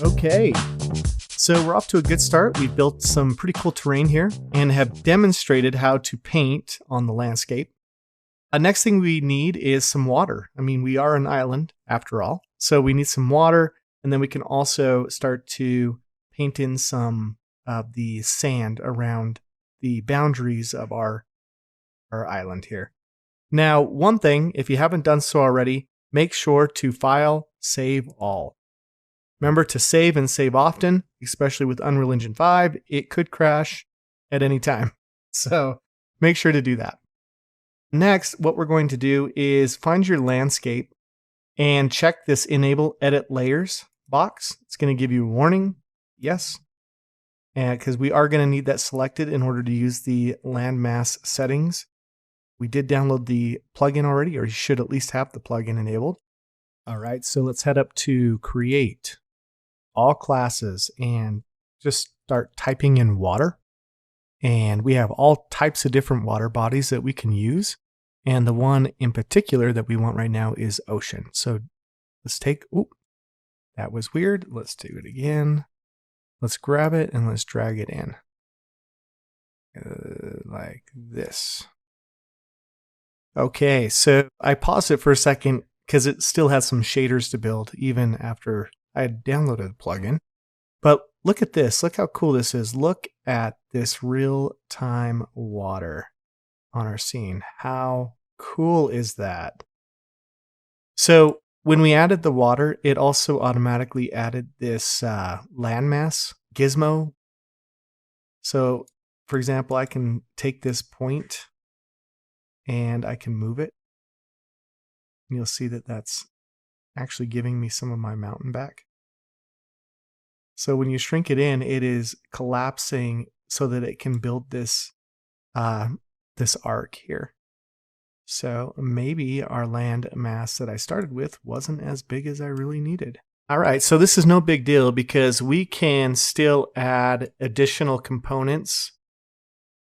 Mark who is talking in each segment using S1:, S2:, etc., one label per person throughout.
S1: Okay, so we're off to a good start. We've built some pretty cool terrain here and have demonstrated how to paint on the landscape. Next thing we need is some water. I mean, we are an island after all, so we need some water, and then we can also start to paint in some of the sand around the boundaries of our island here. Now, one thing, if you haven't done so already, make sure to file, save all. Remember to save and save often, especially with Unreal Engine 5. It could crash at any time. So make sure to do that. Next, what we're going to do is find your landscape and check this Enable Edit Layers box. It's going to give you a warning. Yes. And because we are going to need that selected in order to use the landmass settings. We did download the plugin already, or you should at least have the plugin enabled. All right, so let's head up to Create, All Classes, and just start typing in water. And we have all types of different water bodies that we can use. And the one in particular that we want right now is ocean. So let's take, that was weird. Let's do it again. Let's grab it and let's drag it in. Like this. Okay, so I paused it for a second because it still has some shaders to build even after I had downloaded the plugin. But look at this. Look how cool this is. Look at this real-time water on our scene. How cool is that? So when we added the water, it also automatically added this landmass gizmo. So for example, I can take this point and I can move it. And you'll see that that's actually giving me some of my mountain back. So when you shrink it in, it is collapsing so that it can build this this arc here. So maybe our land mass that I started with wasn't as big as I really needed. All right, so this is no big deal because we can still add additional components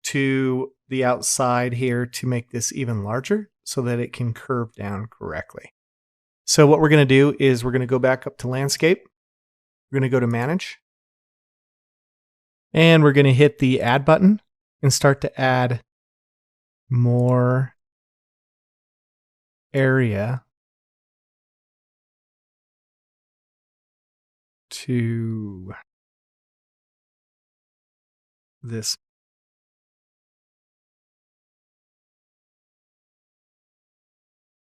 S1: to the outside here to make this even larger so that it can curve down correctly. So what we're going to do is we're going to go back up to landscape. We're going to go to manage. And we're going to hit the add button and start to add more area to this.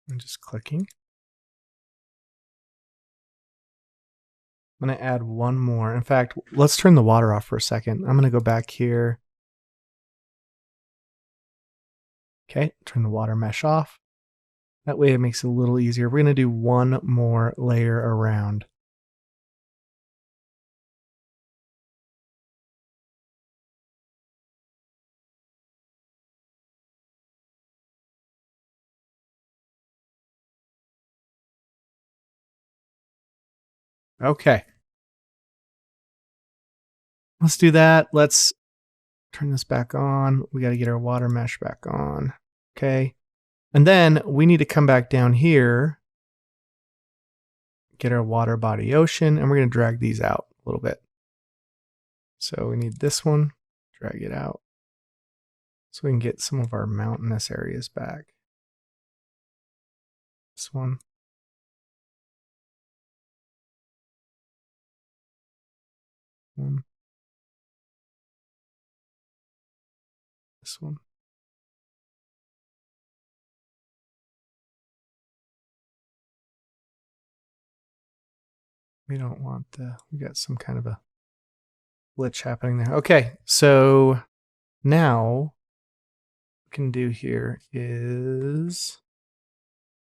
S1: I'm just clicking. I'm going to add one more. In fact, let's turn the water off for a second. I'm going to go back here. Okay, turn the water mesh off. That way it makes it a little easier. We're going to do one more layer around. Okay. Let's do that. Let's turn this back on. We got to get our water mesh back on. Okay. And then we need to come back down here, get our water body ocean, and we're going to drag these out a little bit. So we need this one, drag it out, so we can get some of our mountainous areas back. This one. This one. We don't want we got some kind of a glitch happening there. Okay, so now what we can do here is,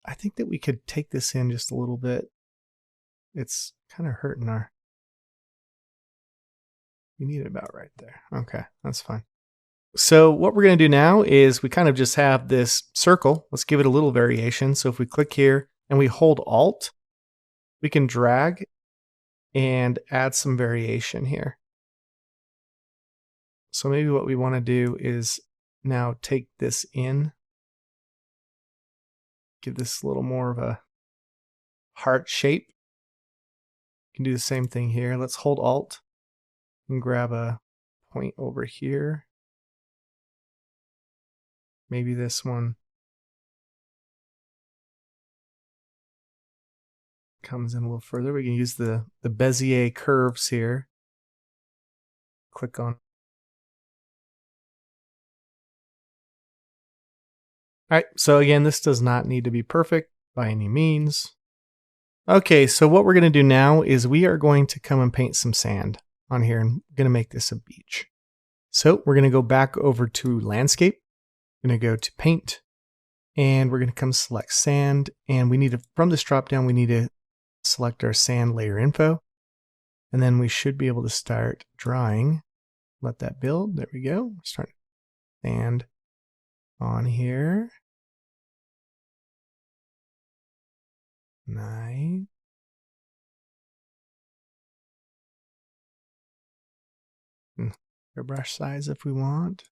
S1: I think that we could take this in just a little bit. It's kind of hurting our, we need it about right there. Okay, that's fine. So what we're going to do now is we kind of just have this circle. Let's give it a little variation. So if we click here and we hold Alt, we can drag and add some variation here. So maybe what we want to do is now take this in, give this a little more of a heart shape. can do the same thing here. Let's hold Alt and grab a point over here. Maybe this one comes in a little further. We can use the Bezier curves here. Click on. All right, so again, this does not need to be perfect by any means. Okay, so what we're going to do now is we are going to come and paint some sand on here, and we're going to make this a beach. So we're going to go back over to landscape. We're going to go to paint, and we're going to come select sand, and we need to, from this drop down, we need to select our sand layer info, and then we should be able to start drawing. Let that build. There we go. Start sand on here. Nice. Our brush size if we want.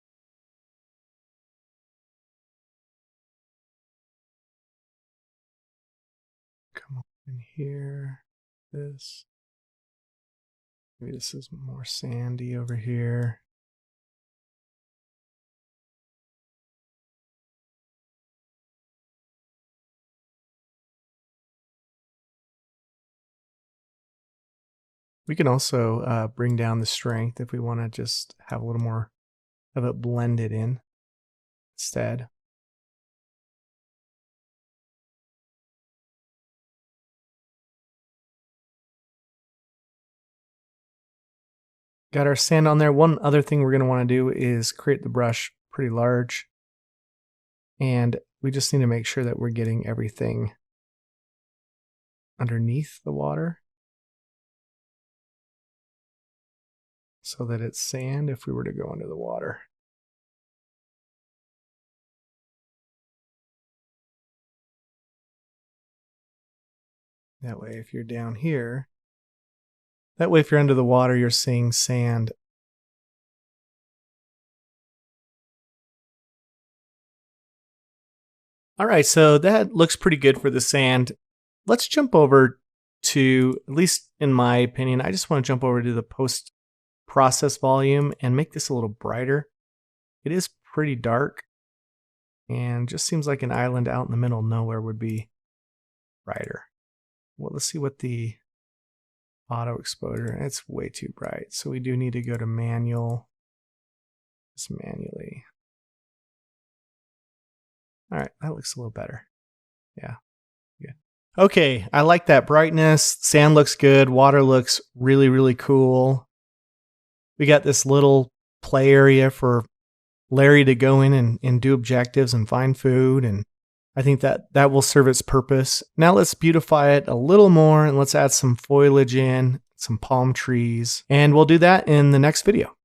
S1: Come on in here. This. Maybe this is more sandy over here. We can also bring down the strength if we want to just have a little more of it blended in instead. Got our sand on there. One other thing we're going to want to do is create the brush pretty large. And we just need to make sure that we're getting everything underneath the water, so that it's sand if we were to go under the water. That way, if you're down here, that way if you're under the water, you're seeing sand. All right, so that looks pretty good for the sand. Let's jump over to, at least in my opinion, I just want to jump over to the post process volume and make this a little brighter. It is pretty dark and just seems like an island out in the middle of nowhere would be brighter. Well, let's see what the auto exposure, it's way too bright. So we do need to go to manual, just manually. All right, that looks a little better. Yeah, good. Okay, I like that brightness. Sand looks good. Water looks really, really cool. We got this little play area for Larry to go in and do objectives and find food. And I think that will serve its purpose. Now let's beautify it a little more and let's add some foliage in, some palm trees. And we'll do that in the next video.